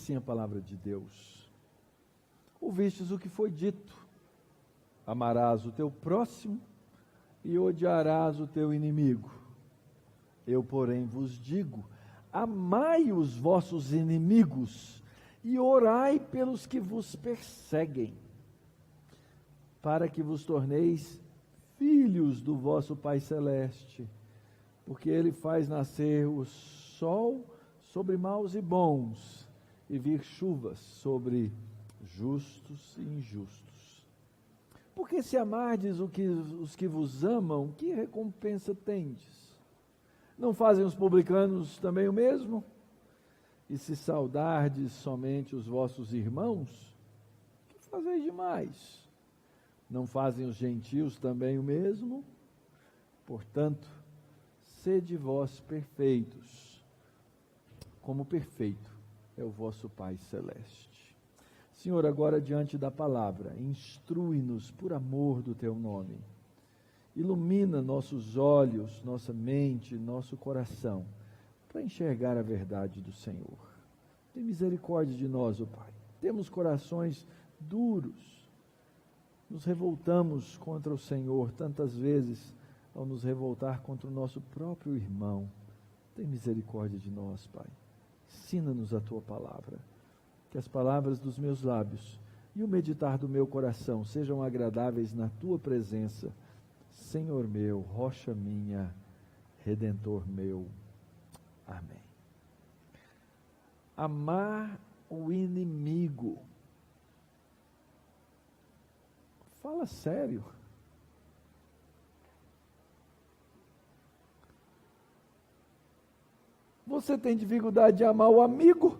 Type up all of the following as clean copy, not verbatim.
assim a palavra de Deus. Ouvistes o que foi dito: amarás o teu próximo e odiarás o teu inimigo. Eu, porém, vos digo: amai os vossos inimigos e orai pelos que vos perseguem, para que vos torneis filhos do vosso Pai Celeste, porque Ele faz nascer o sol sobre maus e bons, e vir chuvas sobre justos e injustos. Porque se amardes os que vos amam, que recompensa tendes? Não fazem os publicanos também o mesmo? E se saudardes somente os vossos irmãos, que fazeis demais? Não fazem os gentios também o mesmo? Portanto, sede vós perfeitos, como perfeito é o vosso Pai Celeste. Senhor, agora diante da palavra, instrui-nos por amor do Teu nome. Ilumina nossos olhos, nossa mente, nosso coração, para enxergar a verdade do Senhor. Tem misericórdia de nós, ó Pai. Temos corações duros. Nos revoltamos contra o Senhor tantas vezes, ao nos revoltar contra o nosso próprio irmão. Tem misericórdia de nós, Pai. Ensina-nos a Tua palavra. Que as palavras dos meus lábios e o meditar do meu coração sejam agradáveis na Tua presença, Senhor meu, rocha minha, Redentor meu. Amém. Amar o inimigo. Fala sério. Você tem dificuldade de amar o amigo?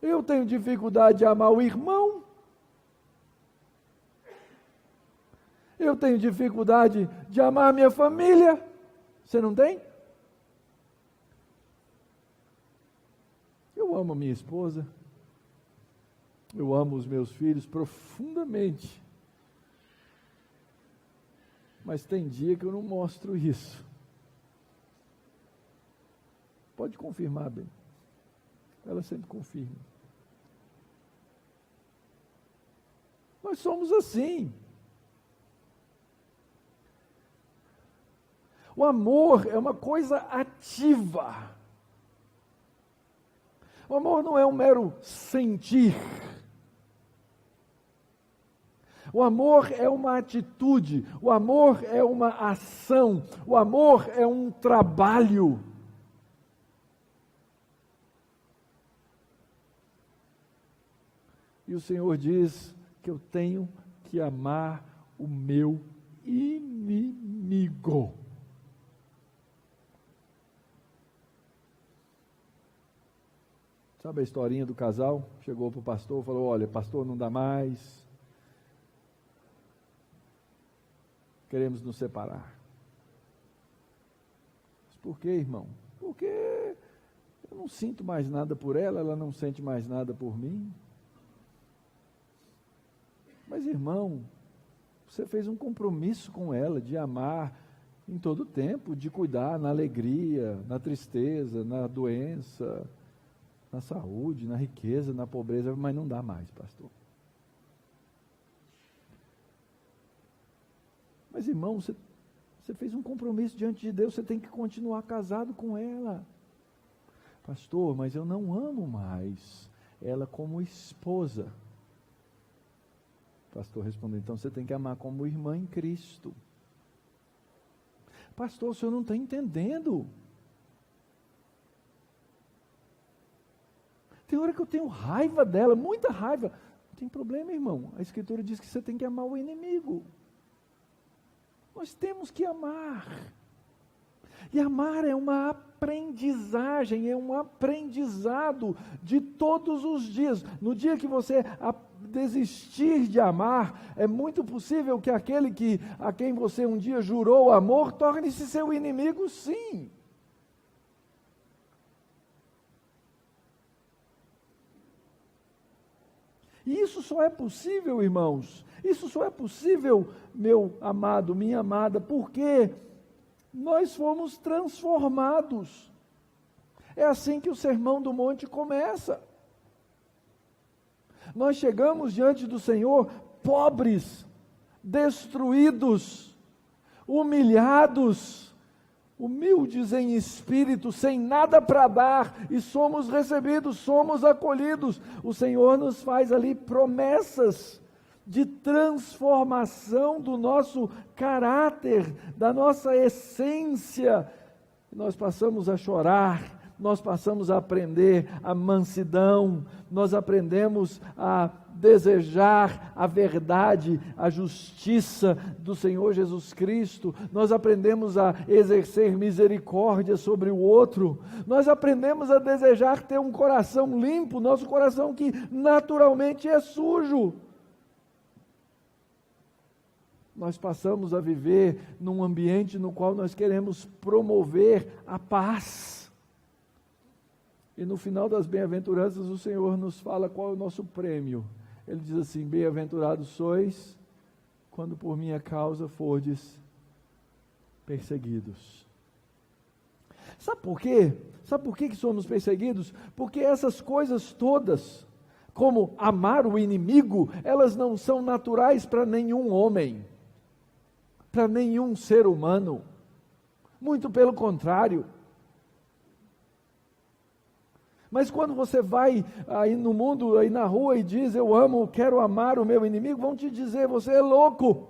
Eu tenho dificuldade de amar o irmão? Eu tenho dificuldade de amar a minha família? Você não tem? Eu amo a minha esposa. Eu amo os meus filhos profundamente. Mas tem dia que eu não mostro isso. Pode confirmar, bem. Ela sempre confirma. Nós somos assim. O amor é uma coisa ativa. O amor não é um mero sentir. O amor é uma atitude. O amor é uma ação. O amor é um trabalho. E o Senhor diz que eu tenho que amar o meu inimigo. Sabe a historinha do casal? Chegou para o pastor e falou: olha, pastor, não dá mais. Queremos nos separar. Mas por quê, irmão? Porque eu não sinto mais nada por ela, ela não sente mais nada por mim. Mas, irmão, você fez um compromisso com ela de amar em todo o tempo, de cuidar na alegria, na tristeza, na doença, na saúde, na riqueza, na pobreza, mas não dá mais, pastor. Mas, irmão, você fez um compromisso diante de Deus, você tem que continuar casado com ela. Pastor, mas eu não amo mais ela como esposa. O pastor respondeu: então você tem que amar como irmã em Cristo. Pastor, o senhor não está entendendo. Tem hora que eu tenho raiva dela, muita raiva. Não tem problema, irmão. A Escritura diz que você tem que amar o inimigo. Nós temos que amar. E amar é uma aprendizagem, é um aprendizado de todos os dias. No dia que você desistir de amar, é muito possível que aquele a quem você um dia jurou amor, torne-se seu inimigo, sim. E isso só é possível, irmãos, isso só é possível, meu amado, minha amada, porque nós fomos transformados. É assim que o Sermão do Monte começa. Nós chegamos diante do Senhor pobres, destruídos, humilhados, humildes em espírito, sem nada para dar, e somos recebidos, somos acolhidos. O Senhor nos faz ali promessas de transformação do nosso caráter, da nossa essência. Nós passamos a chorar, nós passamos a aprender a mansidão, nós aprendemos a desejar a verdade, a justiça do Senhor Jesus Cristo, nós aprendemos a exercer misericórdia sobre o outro, nós aprendemos a desejar ter um coração limpo, nosso coração que naturalmente é sujo. Nós passamos a viver num ambiente no qual nós queremos promover a paz. E no final das bem-aventuranças, o Senhor nos fala qual é o nosso prêmio. Ele diz assim: bem-aventurados sois, quando por minha causa fordes perseguidos. Sabe por quê? Sabe por que somos perseguidos? Porque essas coisas todas, como amar o inimigo, elas não são naturais para nenhum homem, para nenhum ser humano. Muito pelo contrário. Mas quando você vai aí no mundo, aí na rua e diz, eu amo, quero amar o meu inimigo, vão te dizer, você é louco.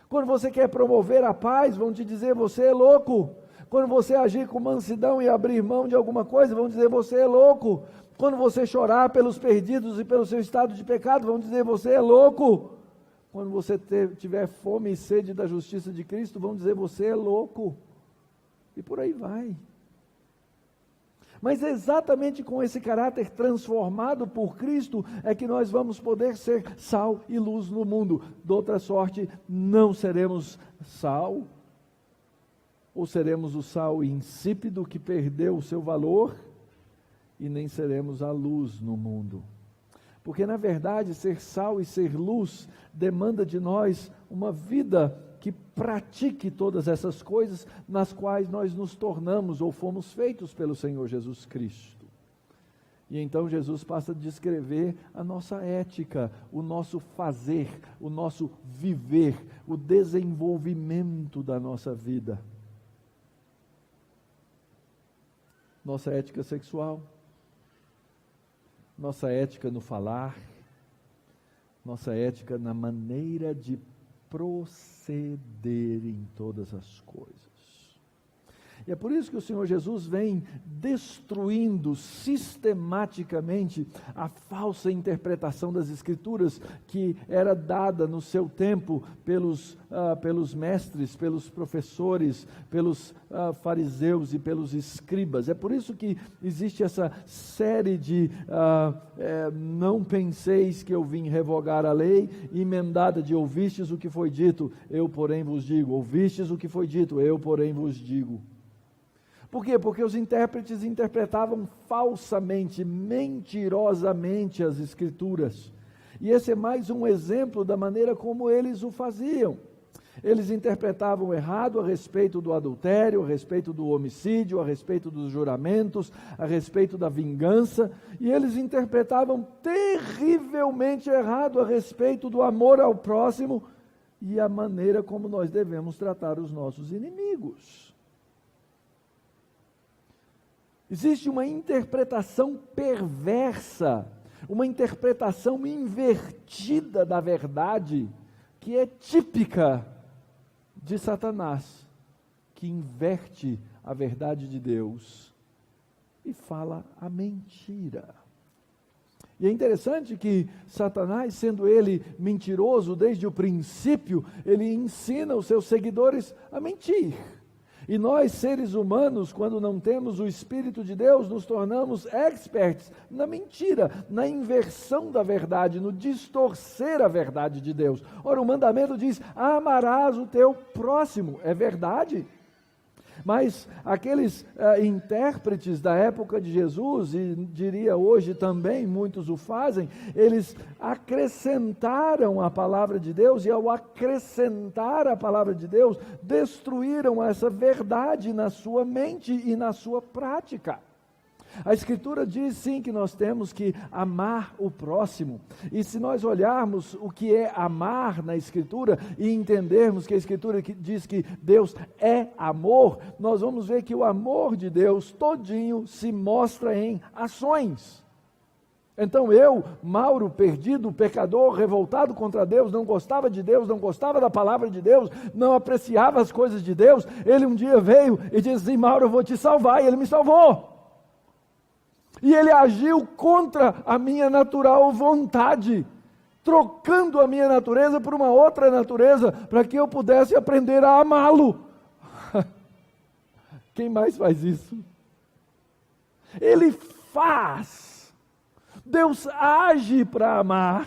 Quando você quer promover a paz, vão te dizer, você é louco. Quando você agir com mansidão e abrir mão de alguma coisa, vão dizer, você é louco. Quando você chorar pelos perdidos e pelo seu estado de pecado, vão dizer, você é louco. Quando você tiver fome e sede da justiça de Cristo, vão dizer, você é louco. E por aí vai. Mas é exatamente com esse caráter transformado por Cristo é que nós vamos poder ser sal e luz no mundo. De outra sorte, não seremos sal, ou seremos o sal insípido que perdeu o seu valor, e nem seremos a luz no mundo. Porque, na verdade, ser sal e ser luz demanda de nós uma vida que pratique todas essas coisas nas quais nós nos tornamos ou fomos feitos pelo Senhor Jesus Cristo. E então Jesus passa a descrever a nossa ética, o nosso fazer, o nosso viver, o desenvolvimento da nossa vida. Nossa ética sexual, nossa ética no falar, nossa ética na maneira de proceder em todas as coisas. E é por isso que o Senhor Jesus vem destruindo sistematicamente a falsa interpretação das Escrituras que era dada no seu tempo pelos mestres, pelos professores, pelos fariseus e pelos escribas. É por isso que existe essa série de não penseis que eu vim revogar a lei, emendada de ouvistes o que foi dito, eu porém vos digo, ouvistes o que foi dito, eu porém vos digo. Por quê? Porque os intérpretes interpretavam falsamente, mentirosamente as Escrituras. E esse é mais um exemplo da maneira como eles o faziam. Eles interpretavam errado a respeito do adultério, a respeito do homicídio, a respeito dos juramentos, a respeito da vingança, e eles interpretavam terrivelmente errado a respeito do amor ao próximo e a maneira como nós devemos tratar os nossos inimigos. Existe uma interpretação perversa, uma interpretação invertida da verdade, que é típica de Satanás, que inverte a verdade de Deus e fala a mentira. E é interessante que Satanás, sendo ele mentiroso desde o princípio, ele ensina os seus seguidores a mentir. E nós, seres humanos, quando não temos o Espírito de Deus, nos tornamos experts na mentira, na inversão da verdade, no distorcer a verdade de Deus. Ora, o mandamento diz, amarás o teu próximo, é verdade. Mas aqueles intérpretes da época de Jesus, e diria hoje também, muitos o fazem, eles acrescentaram a palavra de Deus, e ao acrescentar a palavra de Deus, destruíram essa verdade na sua mente e na sua prática. A Escritura diz sim que nós temos que amar o próximo. E se nós olharmos o que é amar na Escritura e entendermos que a Escritura diz que Deus é amor, nós vamos ver que o amor de Deus todinho se mostra em ações. Então eu, Mauro, perdido, pecador, revoltado contra Deus, não gostava de Deus, não gostava da palavra de Deus, não apreciava as coisas de Deus, ele um dia veio e disse assim: Mauro, eu vou te salvar, e ele me salvou. E ele agiu contra a minha natural vontade, trocando a minha natureza por uma outra natureza, para que eu pudesse aprender a amá-lo. Quem mais faz isso? Ele faz. Deus age para amar,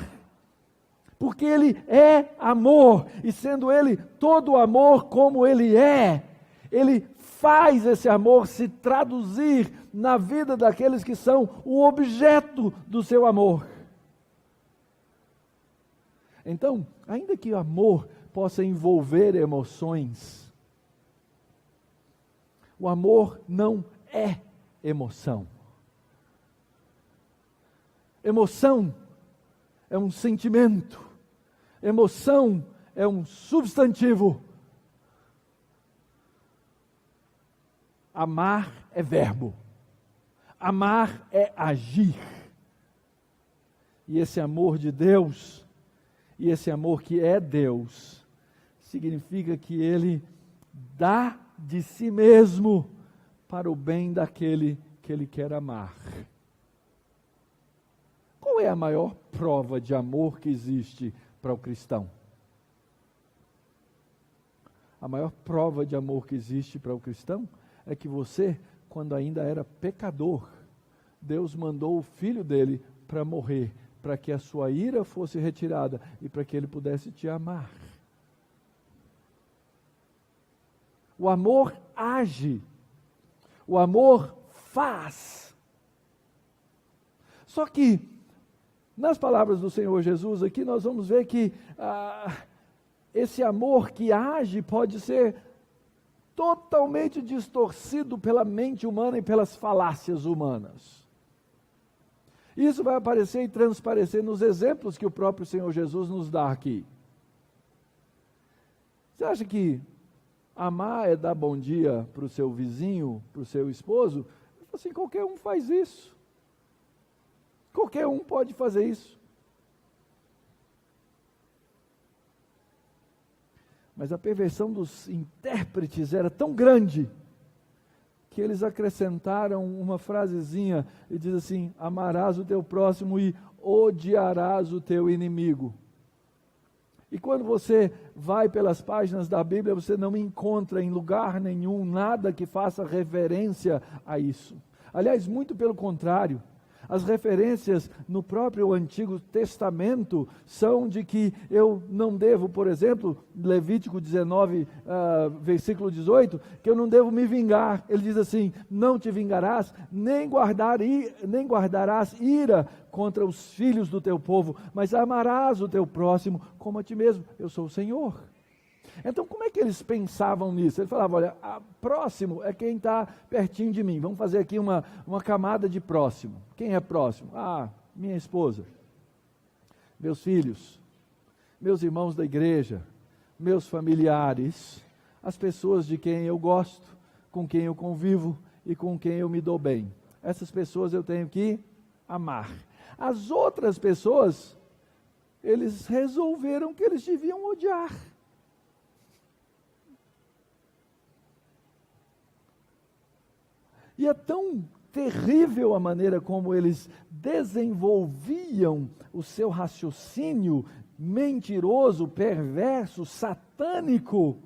porque Ele é amor, e sendo Ele todo amor como Ele é, Ele faz esse amor se traduzir na vida daqueles que são o objeto do seu amor. Então, ainda que o amor possa envolver emoções, o amor não é emoção. Emoção é um sentimento, emoção é um substantivo. Amar é verbo, amar é agir. E esse amor de Deus, e esse amor que é Deus, significa que Ele dá de si mesmo para o bem daquele que Ele quer amar. Qual é a maior prova de amor que existe para o cristão? A maior prova de amor que existe para o cristão é que você, quando ainda era pecador, Deus mandou o Filho dele para morrer, para que a sua ira fosse retirada e para que ele pudesse te amar. O amor age, o amor faz. Só que, nas palavras do Senhor Jesus aqui, nós vamos ver que esse amor que age pode ser totalmente distorcido pela mente humana e pelas falácias humanas. Isso vai aparecer e transparecer nos exemplos que o próprio Senhor Jesus nos dá aqui. Você acha que amar é dar bom dia para o seu vizinho, para o seu esposo? Assim, qualquer um faz isso. Qualquer um pode fazer isso. Mas a perversão dos intérpretes era tão grande que eles acrescentaram uma frasezinha e diz assim: amarás o teu próximo e odiarás o teu inimigo. E quando você vai pelas páginas da Bíblia, você não encontra em lugar nenhum nada que faça referência a isso. Aliás, muito pelo contrário. As referências no próprio Antigo Testamento são de que eu não devo, por exemplo, Levítico 19, versículo 18, que eu não devo me vingar. Ele diz assim: não te vingarás, nem guardarás ira contra os filhos do teu povo, mas amarás o teu próximo como a ti mesmo. Eu sou o Senhor. Então, como é que eles pensavam nisso? Ele falava: olha, próximo é quem está pertinho de mim. Vamos fazer aqui uma camada de próximo. Quem é próximo? Minha esposa, meus filhos, meus irmãos da igreja, meus familiares, as pessoas de quem eu gosto, com quem eu convivo e com quem eu me dou bem. Essas pessoas eu tenho que amar. As outras pessoas, eles resolveram que eles deviam odiar. E é tão terrível a maneira como eles desenvolviam o seu raciocínio mentiroso, perverso, satânico,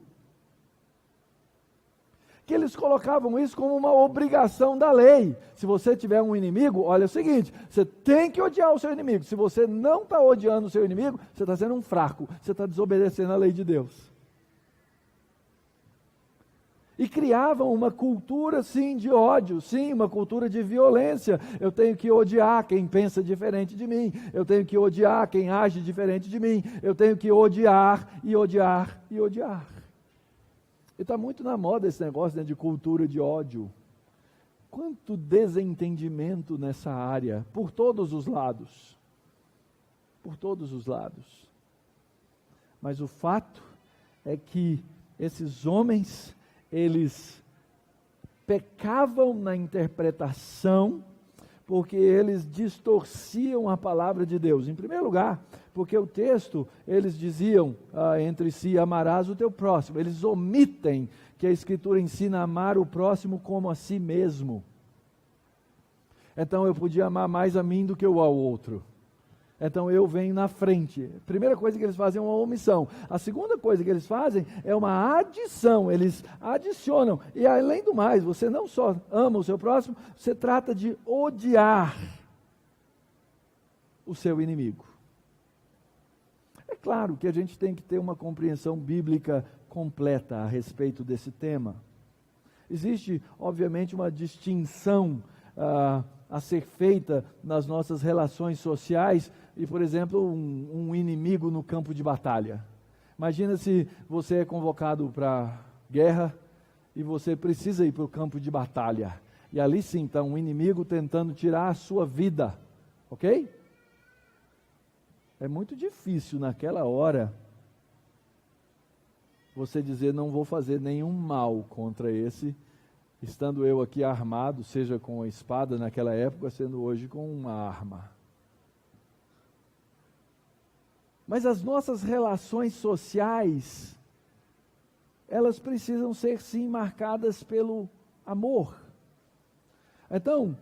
que eles colocavam isso como uma obrigação da lei. Se você tiver um inimigo, olha o seguinte, você tem que odiar o seu inimigo. Se você não está odiando o seu inimigo, você está sendo um fraco, você está desobedecendo a lei de Deus. E criavam uma cultura, sim, de ódio, sim, uma cultura de violência. Eu tenho que odiar quem pensa diferente de mim. Eu tenho que odiar quem age diferente de mim. Eu tenho que odiar e odiar e odiar. E está muito na moda esse negócio, né, de cultura de ódio. Quanto desentendimento nessa área, por todos os lados. Por todos os lados. Mas o fato é que esses homens, eles pecavam na interpretação, porque eles distorciam a palavra de Deus. Em primeiro lugar, porque o texto, eles diziam entre si, amarás o teu próximo. Eles omitem que a Escritura ensina a amar o próximo como a si mesmo. Então eu podia amar mais a mim do que ao outro. Então eu venho na frente. A primeira coisa que eles fazem é uma omissão. A segunda coisa que eles fazem é uma adição. Eles adicionam. E além do mais, você não só ama o seu próximo, você trata de odiar o seu inimigo. É claro que a gente tem que ter uma compreensão bíblica completa a respeito desse tema. Existe, obviamente, uma distinção a ser feita nas nossas relações sociais e, por exemplo, um inimigo no campo de batalha. Imagina se você é convocado para guerra e você precisa ir para o campo de batalha. E ali sim está um inimigo tentando tirar a sua vida, ok? É muito difícil naquela hora você dizer, não vou fazer nenhum mal contra esse, estando eu aqui armado, seja com a espada naquela época, sendo hoje com uma arma. Mas as nossas relações sociais, elas precisam ser sim marcadas pelo amor. Então,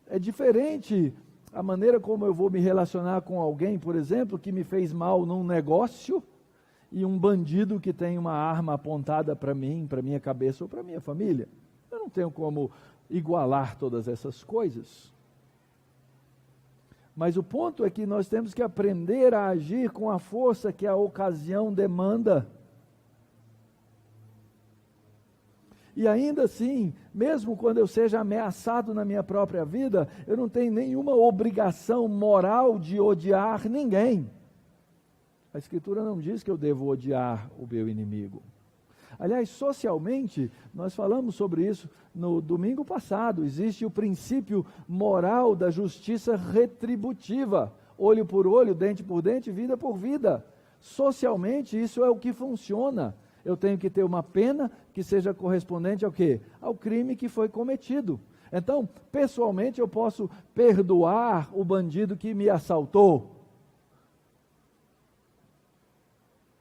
é diferente a maneira como eu vou me relacionar com alguém, por exemplo, que me fez mal num negócio, e um bandido que tem uma arma apontada para mim, para minha cabeça ou para minha família. Eu não tenho como igualar todas essas coisas. Mas o ponto é que nós temos que aprender a agir com a força que a ocasião demanda. E ainda assim, mesmo quando eu seja ameaçado na minha própria vida, eu não tenho nenhuma obrigação moral de odiar ninguém. A Escritura não diz que eu devo odiar o meu inimigo. Aliás, socialmente, nós falamos sobre isso no domingo passado. Existe o princípio moral da justiça retributiva. Olho por olho, dente por dente, vida por vida. Socialmente, isso é o que funciona. Eu tenho que ter uma pena que seja correspondente ao quê? Ao crime que foi cometido. Então, pessoalmente, eu posso perdoar o bandido que me assaltou.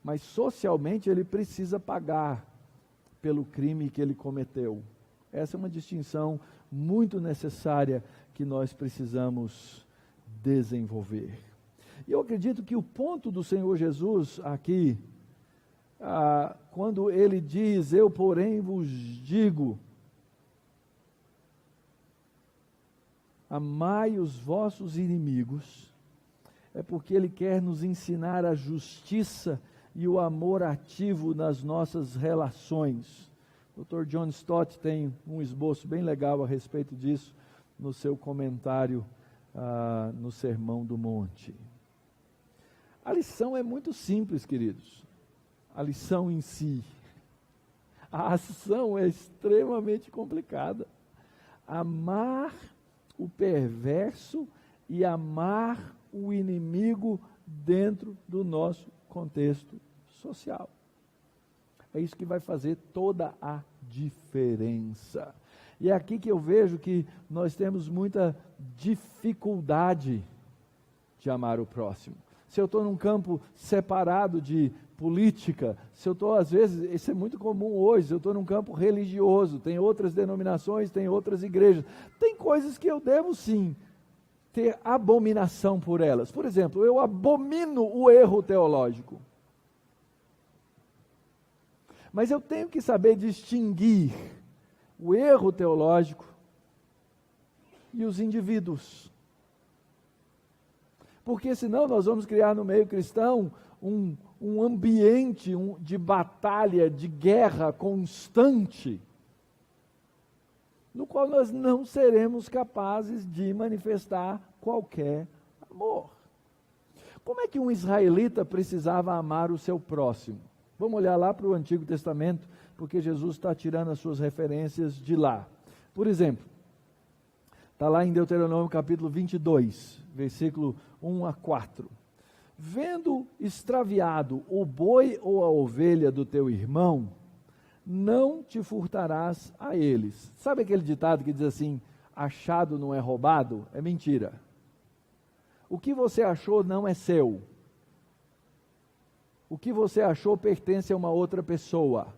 Mas socialmente ele precisa pagar pelo crime que ele cometeu. Essa é uma distinção muito necessária que nós precisamos desenvolver. E eu acredito que o ponto do Senhor Jesus aqui, quando ele diz, eu porém vos digo, amai os vossos inimigos, é porque ele quer nos ensinar a justiça e o amor ativo nas nossas relações. O Dr. John Stott tem um esboço bem legal a respeito disso no seu comentário no Sermão do Monte. A lição é muito simples, queridos. A lição em si. A ação é extremamente complicada. Amar o perverso e amar o inimigo dentro do nosso contexto social. É isso que vai fazer toda a diferença. E é aqui que eu vejo que nós temos muita dificuldade de amar o próximo. Se eu estou num campo separado de política, se eu estou, às vezes, isso é muito comum hoje, se eu estou num campo religioso, tem outras denominações, tem outras igrejas, tem coisas que eu devo sim ter abominação por elas. Por exemplo, eu abomino o erro teológico. Mas eu tenho que saber distinguir o erro teológico e os indivíduos. Porque senão nós vamos criar no meio cristão um ambiente de batalha, de guerra constante, no qual nós não seremos capazes de manifestar qualquer amor. Como é que um israelita precisava amar o seu próximo? Vamos olhar lá para o Antigo Testamento, porque Jesus está tirando as suas referências de lá. Por exemplo, está lá em Deuteronômio capítulo 22, versículo 1 a 4. Vendo extraviado o boi ou a ovelha do teu irmão, não te furtarás a eles. Sabe aquele ditado que diz assim, achado não é roubado? É mentira. O que você achou não é seu. O que você achou pertence a uma outra pessoa.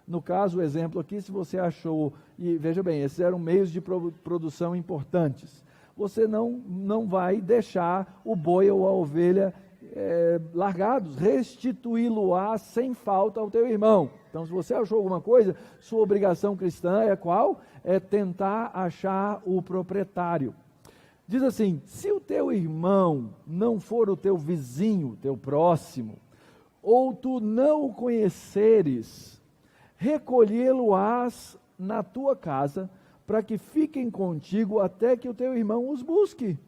No caso, o exemplo aqui, se você achou, e veja bem, esses eram meios de produção importantes. Você não vai deixar o boi ou a ovelha largados, restituí-lo-á sem falta ao teu irmão. Então, se você achou alguma coisa, sua obrigação cristã é qual? É tentar achar o proprietário. Diz assim, se o teu irmão não for o teu vizinho, teu próximo, ou tu não o conheceres, recolhê-lo-ás na tua casa, para que fiquem contigo até que o teu irmão os busque,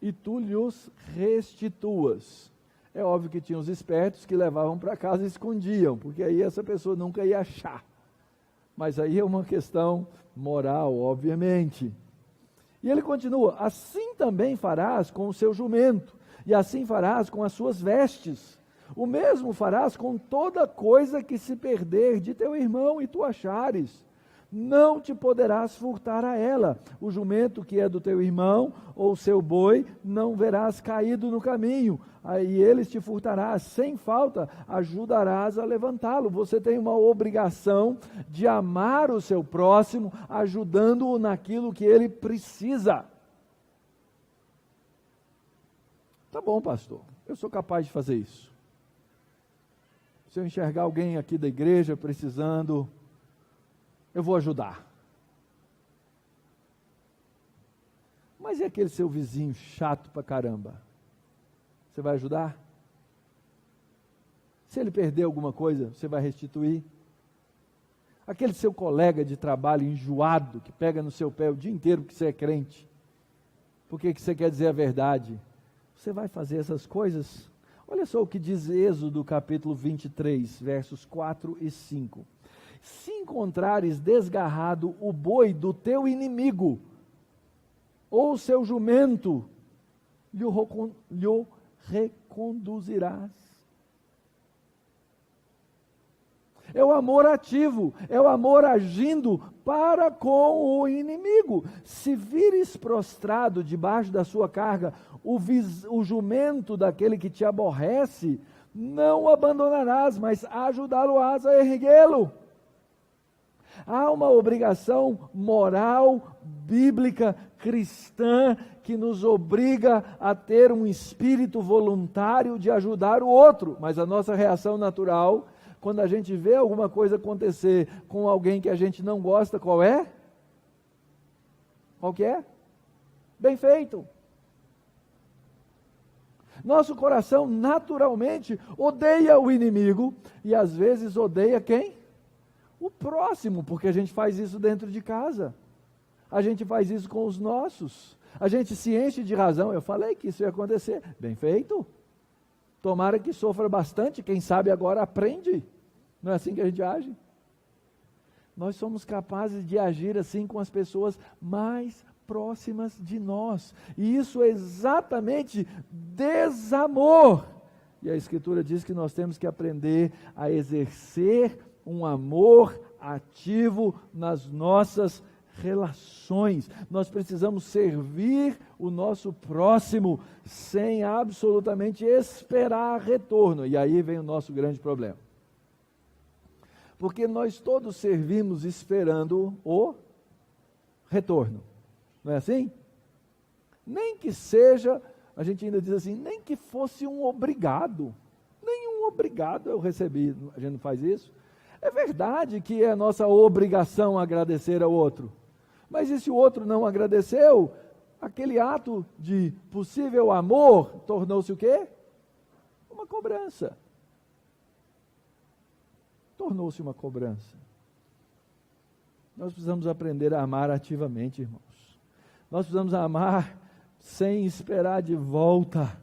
e tu lhes restituas. É óbvio que tinha os espertos que levavam para casa e escondiam, porque aí essa pessoa nunca ia achar. Mas aí é uma questão moral, obviamente. E ele continua, assim também farás com o seu jumento, e assim farás com as suas vestes. O mesmo farás com toda coisa que se perder de teu irmão e tu achares. Não te poderás furtar a ela. O jumento que é do teu irmão, ou seu boi, não verás caído no caminho. Aí eles te furtarás, sem falta, ajudarás a levantá-lo. Você tem uma obrigação de amar o seu próximo, ajudando-o naquilo que ele precisa. Tá bom, pastor, eu sou capaz de fazer isso. Se eu enxergar alguém aqui da igreja precisando, eu vou ajudar. Mas e aquele seu vizinho chato pra caramba? Você vai ajudar? Se ele perder alguma coisa, você vai restituir? Aquele seu colega de trabalho enjoado, que pega no seu pé o dia inteiro porque você é crente, porque você quer dizer a verdade, você vai fazer essas coisas? Olha só o que diz Êxodo capítulo 23, versos 4 e 5. Se encontrares desgarrado o boi do teu inimigo, ou seu jumento, lhe reconduzirás. É o amor ativo, é o amor agindo para com o inimigo. Se vires prostrado debaixo da sua carga o jumento daquele que te aborrece, não o abandonarás, mas ajudá-lo-ás a erguê-lo. Há uma obrigação moral, bíblica, cristã, que nos obriga a ter um espírito voluntário de ajudar o outro, mas a nossa reação natural, quando a gente vê alguma coisa acontecer com alguém que a gente não gosta, qual é? Qual que é? Bem feito. Nosso coração naturalmente odeia o inimigo e às vezes odeia quem? O próximo, porque a gente faz isso dentro de casa. A gente faz isso com os nossos. A gente se enche de razão. Eu falei que isso ia acontecer. Bem feito. Tomara que sofra bastante. Quem sabe agora aprende. Não é assim que a gente age? Nós somos capazes de agir assim com as pessoas mais próximas de nós. E isso é exatamente desamor. E a Escritura diz que nós temos que aprender a exercer um amor ativo nas nossas relações. Nós precisamos servir o nosso próximo sem absolutamente esperar retorno. E aí vem o nosso grande problema. Porque nós todos servimos esperando o retorno. Não é assim? Nem que seja, a gente ainda diz assim, nem que fosse um obrigado. Nenhum obrigado eu recebi. A gente não faz isso. É verdade que é nossa obrigação agradecer ao outro. Mas e se o outro não agradeceu, aquele ato de possível amor tornou-se o quê? Uma cobrança. Tornou-se uma cobrança. Nós precisamos aprender a amar ativamente, irmãos. Nós precisamos amar sem esperar de volta.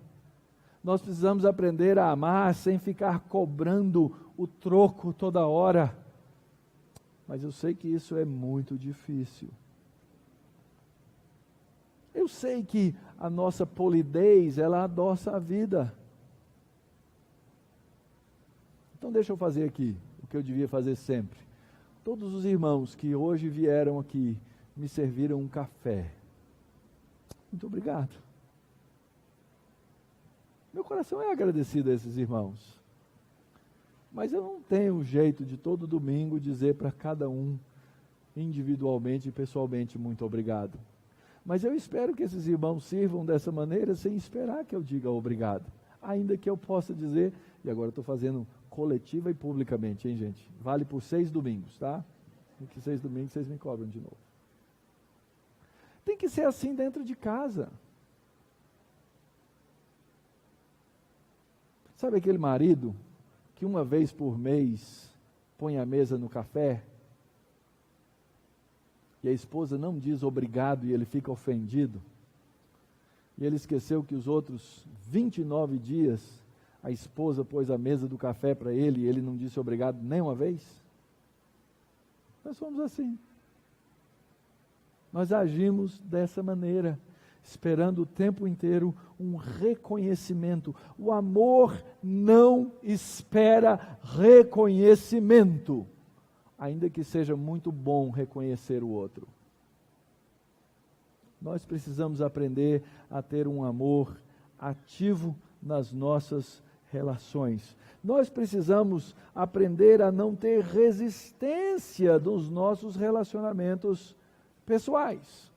Nós precisamos aprender a amar sem ficar cobrando o troco toda hora. Mas eu sei que isso é muito difícil. Eu sei que a nossa polidez, ela adoça a vida. Então deixa eu fazer aqui o que eu devia fazer sempre. Todos os irmãos que hoje vieram aqui me serviram um café. Muito obrigado. Meu coração é agradecido a esses irmãos. Mas eu não tenho jeito de todo domingo dizer para cada um, individualmente e pessoalmente, muito obrigado. Mas eu espero que esses irmãos sirvam dessa maneira sem esperar que eu diga obrigado. Ainda que eu possa dizer, e agora estou fazendo coletiva e publicamente, hein, gente? Vale por 6 domingos, tá? Daqui 6 domingos vocês me cobram de novo. Tem que ser assim dentro de casa. Sabe aquele marido que uma vez por mês põe a mesa no café e a esposa não diz obrigado e ele fica ofendido? E ele esqueceu que os outros 29 dias a esposa pôs a mesa do café para ele e ele não disse obrigado nem uma vez? Nós somos assim. Nós agimos dessa maneira, esperando o tempo inteiro um reconhecimento. O amor não espera reconhecimento, ainda que seja muito bom reconhecer o outro. Nós precisamos aprender a ter um amor ativo nas nossas relações. Nós precisamos aprender a não ter resistência dos nossos relacionamentos pessoais.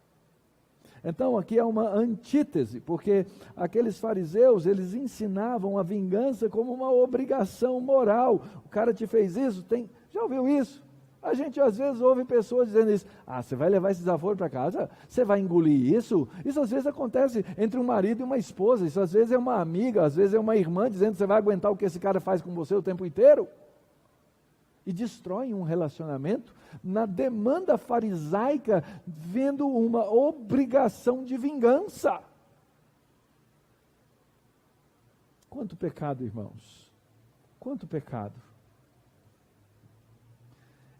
Então aqui é uma antítese, porque aqueles fariseus, eles ensinavam a vingança como uma obrigação moral. O cara te fez isso, já ouviu isso? A gente às vezes ouve pessoas dizendo isso. Você vai levar esse desaforo para casa? Você vai engolir isso? Isso às vezes acontece entre um marido e uma esposa. Isso às vezes é uma amiga, às vezes é uma irmã dizendo que você vai aguentar o que esse cara faz com você o tempo inteiro. E destrói um relacionamento na demanda farisaica, vendo uma obrigação de vingança. Quanto pecado, irmãos! Quanto pecado!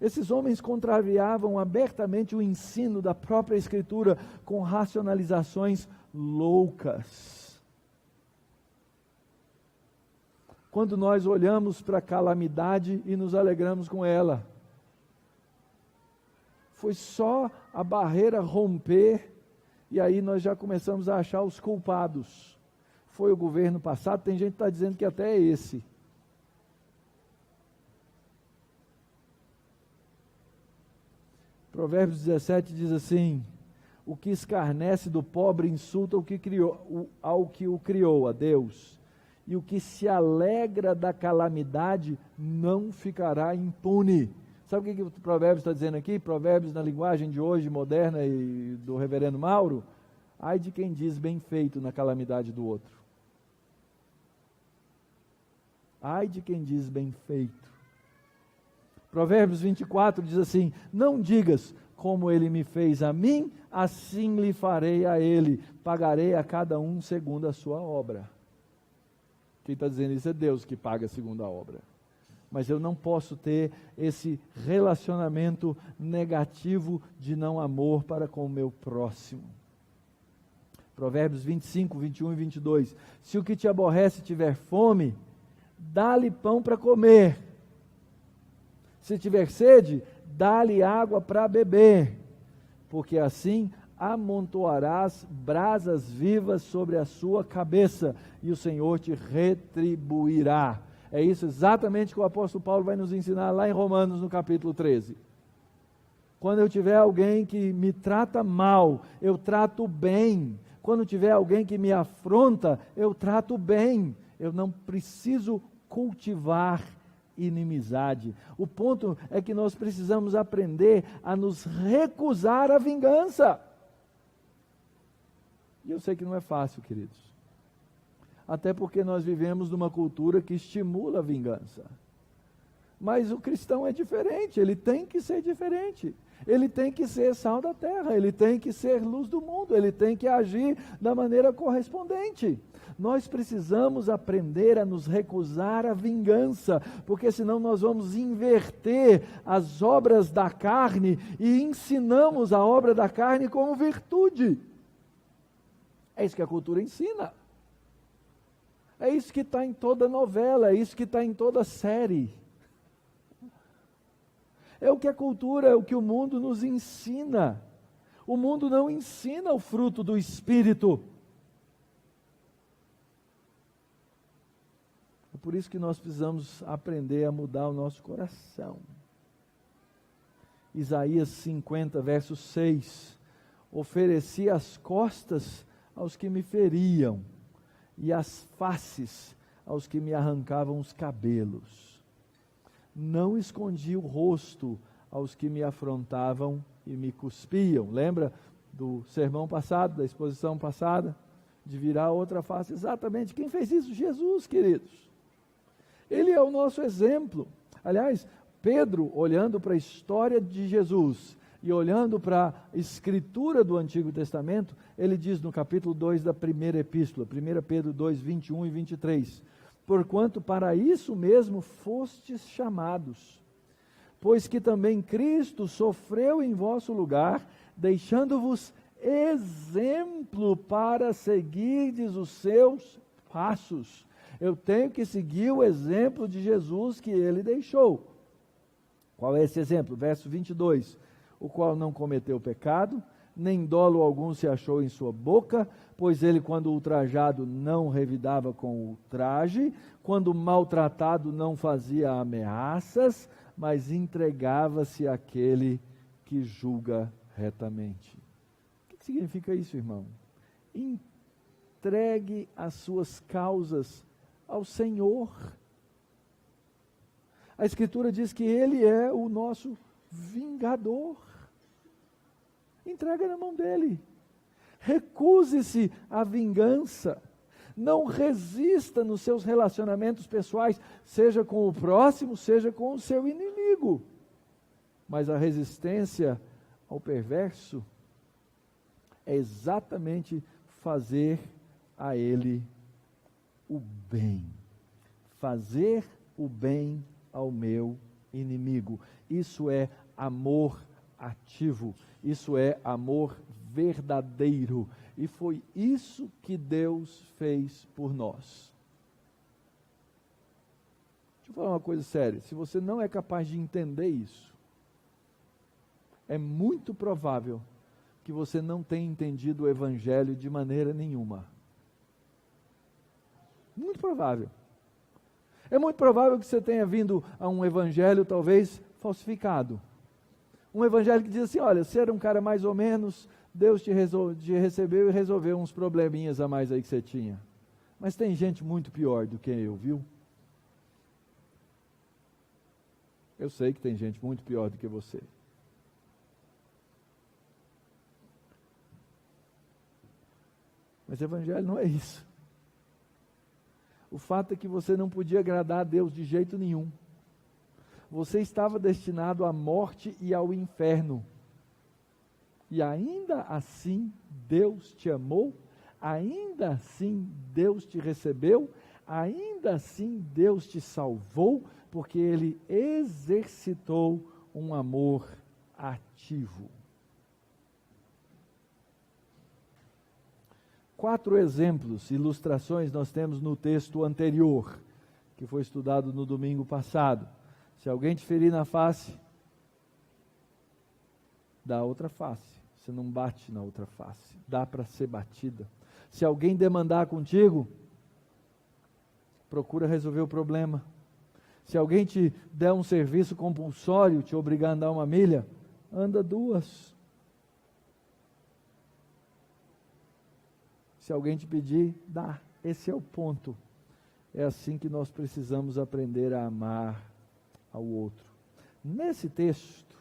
Esses homens contrariavam abertamente o ensino da própria Escritura com racionalizações loucas. Quando nós olhamos para a calamidade e nos alegramos com ela, foi só a barreira romper e aí nós já começamos a achar os culpados. Foi o governo passado, tem gente que está dizendo que até é esse. Provérbios 17 diz assim: o que escarnece do pobre insulta ao que o criou, a Deus, e o que se alegra da calamidade não ficará impune. Sabe o que o Provérbios está dizendo aqui? Provérbios na linguagem de hoje, moderna e do reverendo Mauro: ai de quem diz bem feito na calamidade do outro. Ai de quem diz bem feito. Provérbios 24 diz assim: não digas, como ele me fez a mim, assim lhe farei a ele, pagarei a cada um segundo a sua obra. Quem está dizendo isso é Deus que paga segundo a obra. Mas eu não posso ter esse relacionamento negativo de não amor para com o meu próximo. Provérbios 25, 21 e 22. Se o que te aborrece tiver fome, dá-lhe pão para comer. Se tiver sede, dá-lhe água para beber, porque assim amontoarás brasas vivas sobre a sua cabeça, e o Senhor te retribuirá. É isso exatamente que o apóstolo Paulo vai nos ensinar lá em Romanos, no capítulo 13. Quando eu tiver alguém que me trata mal, eu trato bem. Quando tiver alguém que me afronta, eu trato bem. Eu não preciso cultivar inimizade. O ponto é que nós precisamos aprender a nos recusar à vingança. E eu sei que não é fácil, queridos. Até porque nós vivemos numa cultura que estimula a vingança. Mas o cristão é diferente, ele tem que ser diferente. Ele tem que ser sal da terra, ele tem que ser luz do mundo, ele tem que agir da maneira correspondente. Nós precisamos aprender a nos recusar à vingança, porque senão nós vamos inverter as obras da carne e ensinamos a obra da carne como virtude. É isso que a cultura ensina. É isso que está em toda novela, é isso que está em toda série. É o que a cultura, é o que o mundo nos ensina. O mundo não ensina o fruto do Espírito. É por isso que nós precisamos aprender a mudar o nosso coração. Isaías 50, verso 6. Ofereci as costas aos que me feriam, e as faces aos que me arrancavam os cabelos. Não escondi o rosto aos que me afrontavam e me cuspiam. Lembra do sermão passado, da exposição passada? De virar outra face. Exatamente. Quem fez isso? Jesus, queridos. Ele é o nosso exemplo. Aliás, Pedro, olhando para a história de Jesus e olhando para a escritura do Antigo Testamento, ele diz no capítulo 2 da primeira epístola, 1 Pedro 2, 21 e 23, porquanto para isso mesmo fostes chamados, pois que também Cristo sofreu em vosso lugar, deixando-vos exemplo para seguirdes os seus passos. Eu tenho que seguir o exemplo de Jesus que ele deixou. Qual é esse exemplo? Verso 22, o qual não cometeu pecado, nem dolo algum se achou em sua boca, pois ele, quando ultrajado, não revidava com ultraje, quando maltratado, não fazia ameaças, mas entregava-se àquele que julga retamente. O que significa isso, irmão? Entregue as suas causas ao Senhor. A Escritura diz que Ele é o nosso vingador. Entrega na mão dEle. Recuse-se à vingança. Não resista nos seus relacionamentos pessoais, seja com o próximo, seja com o seu inimigo. Mas a resistência ao perverso é exatamente fazer a ele o bem. Fazer o bem ao meu inimigo. Isso é amor ativo. Isso é amor verdadeiro. E foi isso que Deus fez por nós. Deixa eu falar uma coisa séria. Se você não é capaz de entender isso, é muito provável que você não tenha entendido o Evangelho de maneira nenhuma. Muito provável. É muito provável que você tenha vindo a um Evangelho talvez falsificado. Um Evangelho que diz assim, olha, você era um cara mais ou menos, Deus te recebeu e resolveu uns probleminhas a mais aí que você tinha. Mas tem gente muito pior do que eu, viu? Eu sei que tem gente muito pior do que você. Mas o Evangelho não é isso. O fato é que você não podia agradar a Deus de jeito nenhum. Você estava destinado à morte e ao inferno. E ainda assim Deus te amou, ainda assim Deus te recebeu, ainda assim Deus te salvou, porque Ele exercitou um amor ativo. 4 exemplos, ilustrações nós temos no texto anterior, que foi estudado no domingo passado. Se alguém te ferir na face, dá a outra face. Você não bate na outra face. Dá para ser batida. Se alguém demandar contigo, procura resolver o problema. Se alguém te der um serviço compulsório, te obrigar a andar 1 milha, anda 2. Se alguém te pedir, dá. Esse é o ponto. É assim que nós precisamos aprender a amar ao outro. Nesse texto,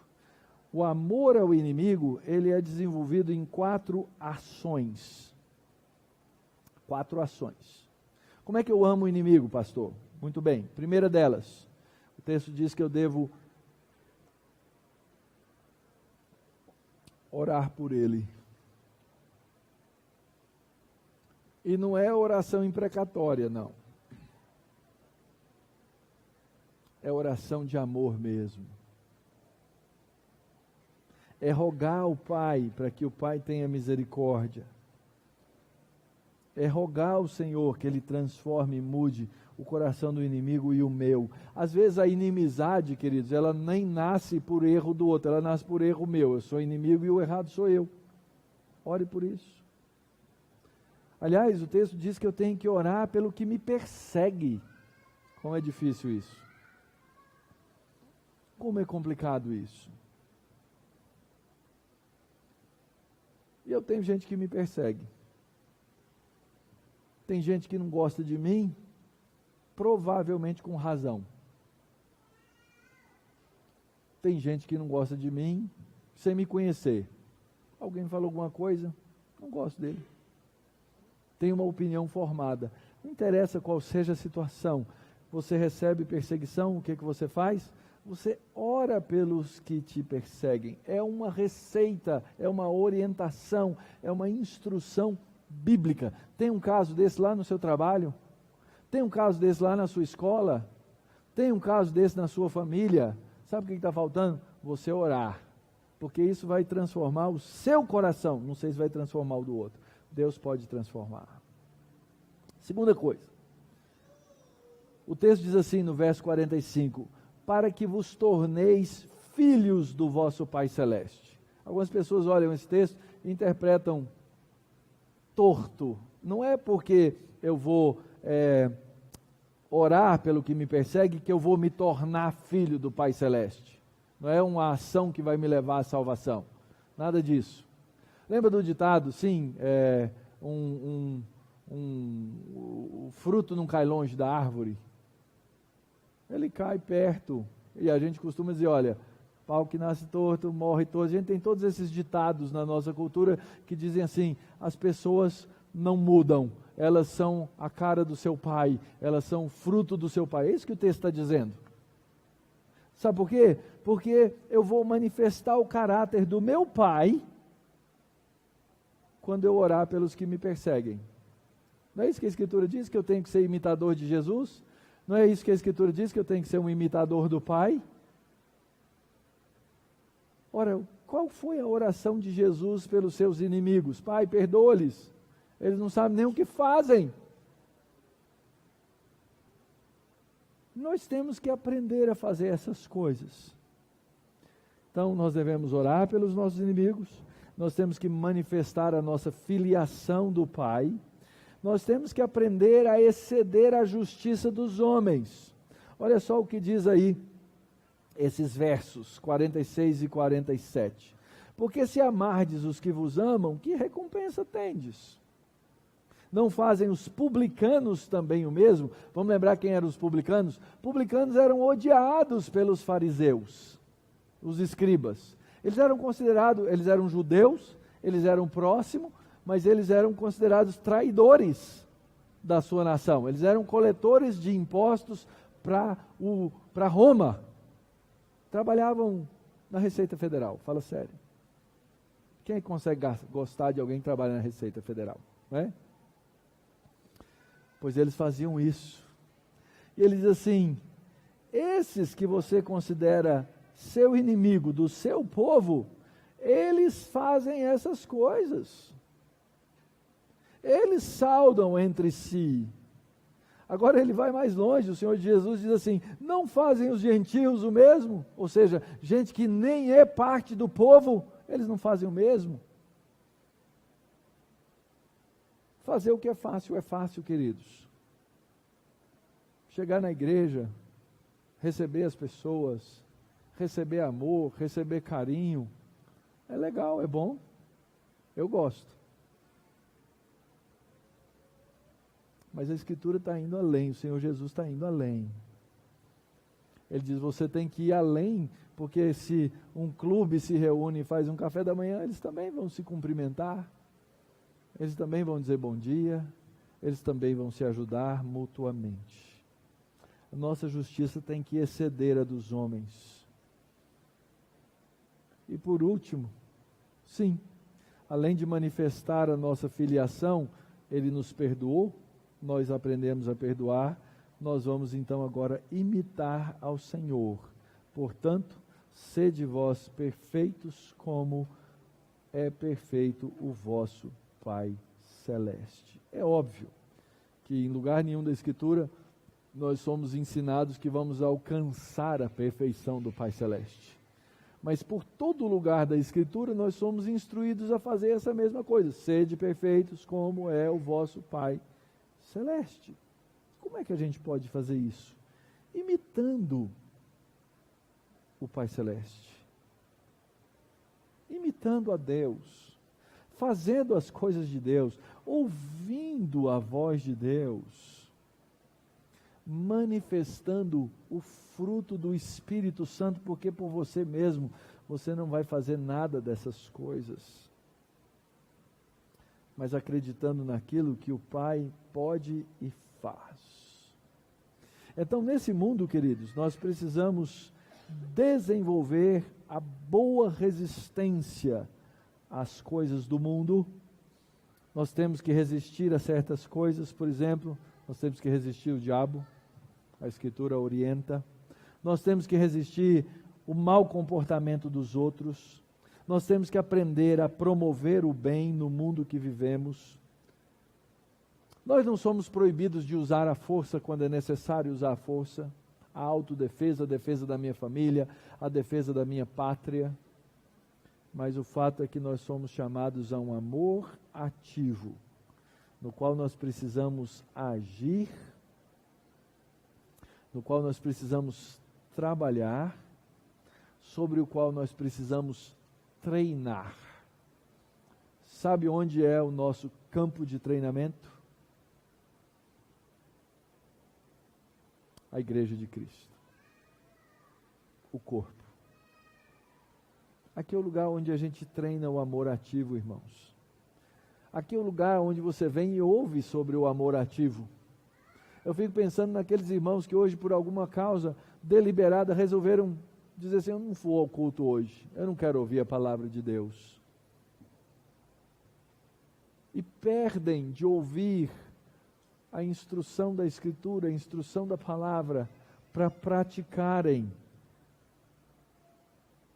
o amor ao inimigo, ele é desenvolvido em 4 ações. 4 ações. Como é que eu amo o inimigo, pastor? Muito bem. Primeira delas, o texto diz que eu devo orar por ele. E não é oração imprecatória, não. É oração de amor mesmo. É rogar ao Pai para que o Pai tenha misericórdia. É rogar ao Senhor que Ele transforme e mude o coração do inimigo e o meu. Às vezes a inimizade, queridos, ela nem nasce por erro do outro, ela nasce por erro meu. Eu sou inimigo e o errado sou eu. Ore por isso. Aliás, o texto diz que eu tenho que orar pelo que me persegue. Como é difícil isso. Como é complicado isso. E eu tenho gente que me persegue. Tem gente que não gosta de mim, provavelmente com razão. Tem gente que não gosta de mim sem me conhecer. Alguém falou alguma coisa, não gosto dele. Tem uma opinião formada. Não interessa qual seja a situação. Você recebe perseguição, o que você faz? Você ora pelos que te perseguem. É uma receita, é uma orientação, é uma instrução bíblica. Tem um caso desse lá no seu trabalho? Tem um caso desse lá na sua escola? Tem um caso desse na sua família? Sabe o que está faltando? Você orar. Porque isso vai transformar o seu coração. Não sei se vai transformar o do outro. Deus pode transformar. Segunda coisa. O texto diz assim no verso 45. Para que vos torneis filhos do vosso Pai Celeste. Algumas pessoas olham esse texto e interpretam torto. Não é porque eu vou orar pelo que me persegue que eu vou me tornar filho do Pai Celeste. Não é uma ação que vai me levar à salvação. Nada disso. Lembra do ditado? Sim, o fruto não cai longe da árvore. Ele cai perto. E a gente costuma dizer, olha, pau que nasce torto, morre torto. A gente tem todos esses ditados na nossa cultura que dizem assim, as pessoas não mudam, elas são a cara do seu pai, elas são fruto do seu pai. É isso que o texto está dizendo. Sabe por quê? Porque eu vou manifestar o caráter do meu pai quando eu orar pelos que me perseguem. Não é isso que a Escritura diz, que eu tenho que ser imitador de Jesus? Não é isso que a Escritura diz, que eu tenho que ser um imitador do Pai? Ora, qual foi a oração de Jesus pelos seus inimigos? Pai, perdoa-lhes. Eles não sabem nem o que fazem. Nós temos que aprender a fazer essas coisas. Então, nós devemos orar pelos nossos inimigos, nós temos que manifestar a nossa filiação do Pai, nós temos que aprender a exceder a justiça dos homens. Olha só o que diz aí, esses versos 46 e 47. Porque se amardes os que vos amam, que recompensa tendes? Não fazem os publicanos também o mesmo? Vamos lembrar quem eram os publicanos? Publicanos eram odiados pelos fariseus, os escribas. Eles eram considerados, eles eram judeus, eles eram próximos, mas eles eram considerados traidores da sua nação. Eles eram coletores de impostos para Roma. Trabalhavam na Receita Federal, fala sério. Quem consegue gostar de alguém que trabalha na Receita Federal? Não é? Pois eles faziam isso. E ele diz assim, esses que você considera seu inimigo do seu povo, eles fazem essas coisas. Eles saudam entre si. Agora ele vai mais longe, o Senhor Jesus diz assim, não fazem os gentios o mesmo? Ou seja, gente que nem é parte do povo, eles não fazem o mesmo? Fazer o que é fácil, queridos. Chegar na igreja, receber as pessoas, receber amor, receber carinho, é legal, é bom, eu gosto. Mas a Escritura está indo além, o Senhor Jesus está indo além. Ele diz, você tem que ir além, porque se um clube se reúne e faz um café da manhã, eles também vão se cumprimentar, eles também vão dizer bom dia, eles também vão se ajudar mutuamente. A nossa justiça tem que exceder a dos homens. E por último, sim, além de manifestar a nossa filiação, Ele nos perdoou, nós aprendemos a perdoar, nós vamos então agora imitar ao Senhor. Portanto, sede vós perfeitos como é perfeito o vosso Pai celeste. É óbvio que em lugar nenhum da Escritura nós somos ensinados que vamos alcançar a perfeição do Pai Celeste. Mas por todo lugar da Escritura nós somos instruídos a fazer essa mesma coisa. Sede perfeitos como é o vosso Pai Celeste. Como é que a gente pode fazer isso? Imitando o Pai Celeste. Imitando a Deus. Fazendo as coisas de Deus. Ouvindo a voz de Deus. Manifestando o fruto do Espírito Santo, porque por você mesmo, você não vai fazer nada dessas coisas. Mas acreditando naquilo que o Pai pode e faz. Então, nesse mundo, queridos, nós precisamos desenvolver a boa resistência às coisas do mundo. Nós temos que resistir a certas coisas, por exemplo, nós temos que resistir o diabo, a Escritura orienta. Nós temos que resistir o mau comportamento dos outros. Nós temos que aprender a promover o bem no mundo que vivemos. Nós não somos proibidos de usar a força quando é necessário usar a força. A autodefesa, a defesa da minha família, a defesa da minha pátria. Mas o fato é que nós somos chamados a um amor ativo, no qual nós precisamos agir, no qual nós precisamos trabalhar, sobre o qual nós precisamos treinar. Sabe onde é o nosso campo de treinamento? A Igreja de Cristo. O corpo. Aqui é o lugar onde a gente treina o amor ativo, irmãos. Aqui é o lugar onde você vem e ouve sobre o amor ativo. Eu fico pensando naqueles irmãos que hoje, por alguma causa deliberada, resolveram dizer assim: eu não vou ao culto hoje, eu não quero ouvir a palavra de Deus. E perdem de ouvir a instrução da Escritura, a instrução da palavra, para praticarem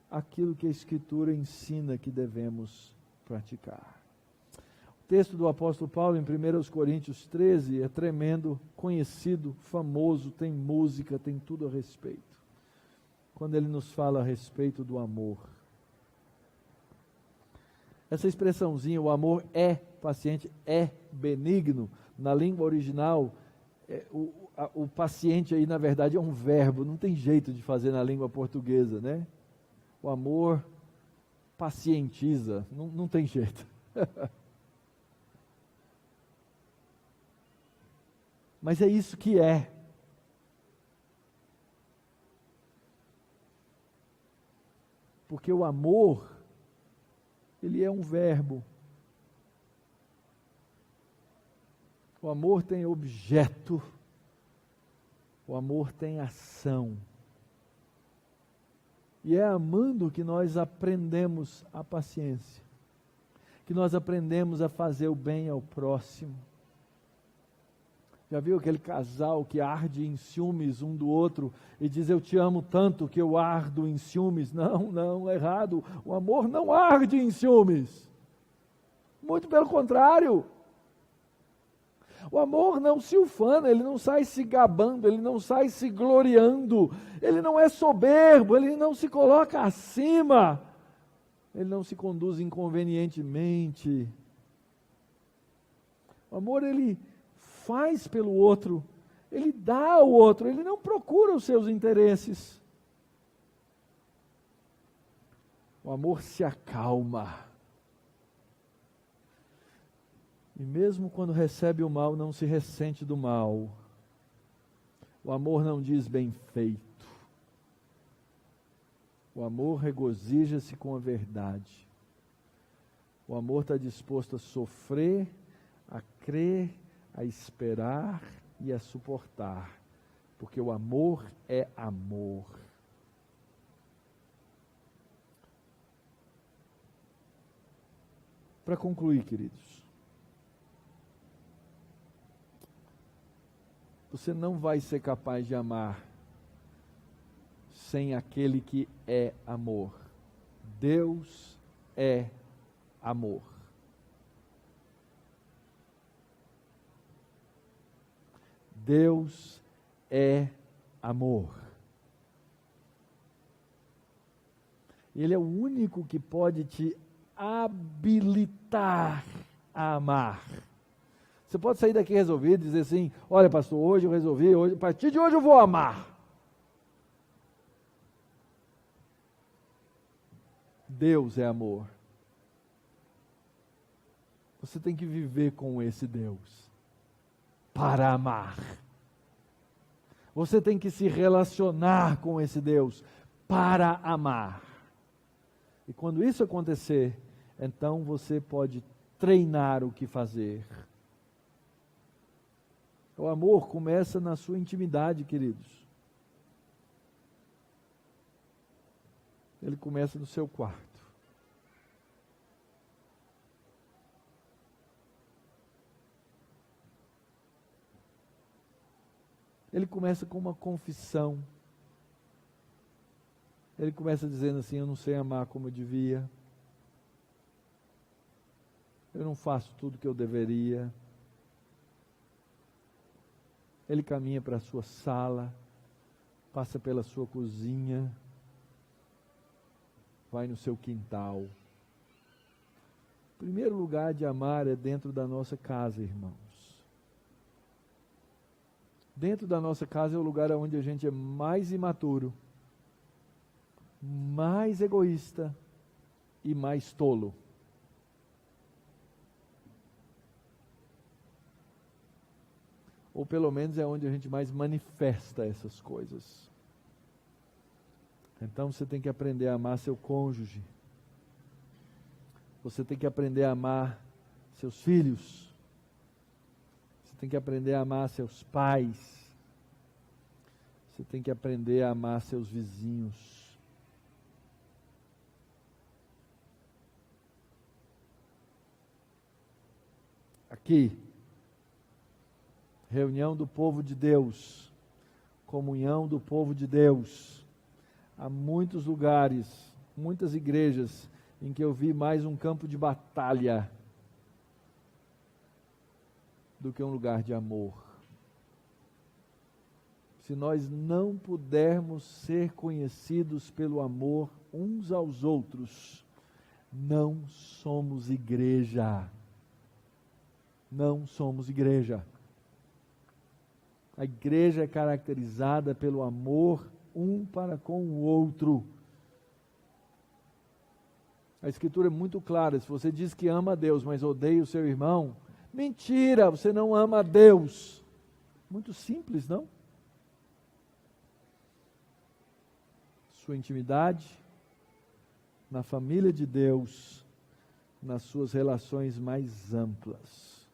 aquilo que a Escritura ensina que devemos praticar. O texto do apóstolo Paulo em 1 Coríntios 13 é tremendo, conhecido, famoso, tem música, tem tudo a respeito. Quando ele nos fala a respeito do amor. Essa expressãozinha, o amor é paciente, é benigno, na língua original, o paciente aí na verdade é um verbo, não tem jeito de fazer na língua portuguesa, né? O amor pacientiza, não tem jeito. Mas é isso que é. Porque o amor, ele é um verbo. O amor tem objeto. O amor tem ação. E é amando que nós aprendemos a paciência. Que nós aprendemos a fazer o bem ao próximo. Já viu aquele casal que arde em ciúmes um do outro e diz: eu te amo tanto que eu ardo em ciúmes? Não, é errado. O amor não arde em ciúmes. Muito pelo contrário. O amor não se ufana, ele não sai se gabando, ele não sai se gloriando, ele não é soberbo, ele não se coloca acima, ele não se conduz inconvenientemente. O amor, ele faz pelo outro, ele dá ao outro, ele não procura os seus interesses. O amor se acalma. E mesmo quando recebe o mal, não se ressente do mal. O amor não diz bem feito. O amor regozija-se com a verdade. O amor está disposto a sofrer, a crer, a esperar e a suportar. Porque o amor é amor. Para concluir, queridos, você não vai ser capaz de amar sem aquele que é amor. Deus é amor. Deus é amor. Ele é o único que pode te habilitar a amar. Você pode sair daqui resolvido e dizer assim: olha, pastor, hoje eu resolvi, a partir de hoje eu vou amar. Deus é amor. Você tem que viver com esse Deus para amar. Você tem que se relacionar com esse Deus para amar. E quando isso acontecer, então você pode treinar o que fazer. O amor começa na sua intimidade, queridos. Ele começa no seu quarto. Ele começa com uma confissão. Ele começa dizendo assim: eu não sei amar como eu devia. Eu não faço tudo o que eu deveria. Ele caminha para a sua sala, passa pela sua cozinha, vai no seu quintal. O primeiro lugar de amar é dentro da nossa casa, irmãos. Dentro da nossa casa é o lugar onde a gente é mais imaturo, mais egoísta e mais tolo. Ou pelo menos é onde a gente mais manifesta essas coisas. Então você tem que aprender a amar seu cônjuge. Você tem que aprender a amar seus filhos. Você tem que aprender a amar seus pais. Você tem que aprender a amar seus vizinhos. Aqui, reunião do povo de Deus, comunhão do povo de Deus. Há muitos lugares, muitas igrejas, em que eu vi mais um campo de batalha do que um lugar de amor. Se nós não pudermos ser conhecidos pelo amor uns aos outros, não somos igreja. Não somos igreja. A igreja é caracterizada pelo amor um para com o outro. A Escritura é muito clara: se você diz que ama a Deus, mas odeia o seu irmão, mentira, você não ama a Deus. Muito simples, não? Sua intimidade, na família de Deus, nas suas relações mais amplas,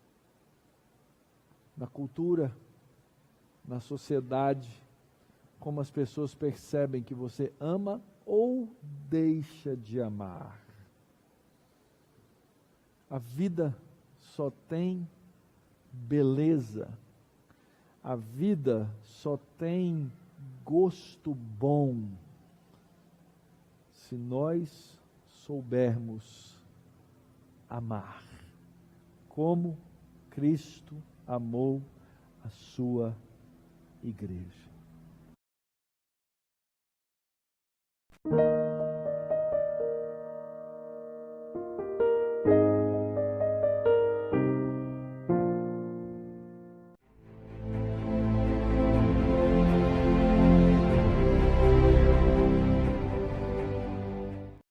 na cultura, na sociedade, como as pessoas percebem que você ama ou deixa de amar. A vida só tem beleza, a vida só tem gosto bom, se nós soubermos amar, como Cristo amou a sua igreja.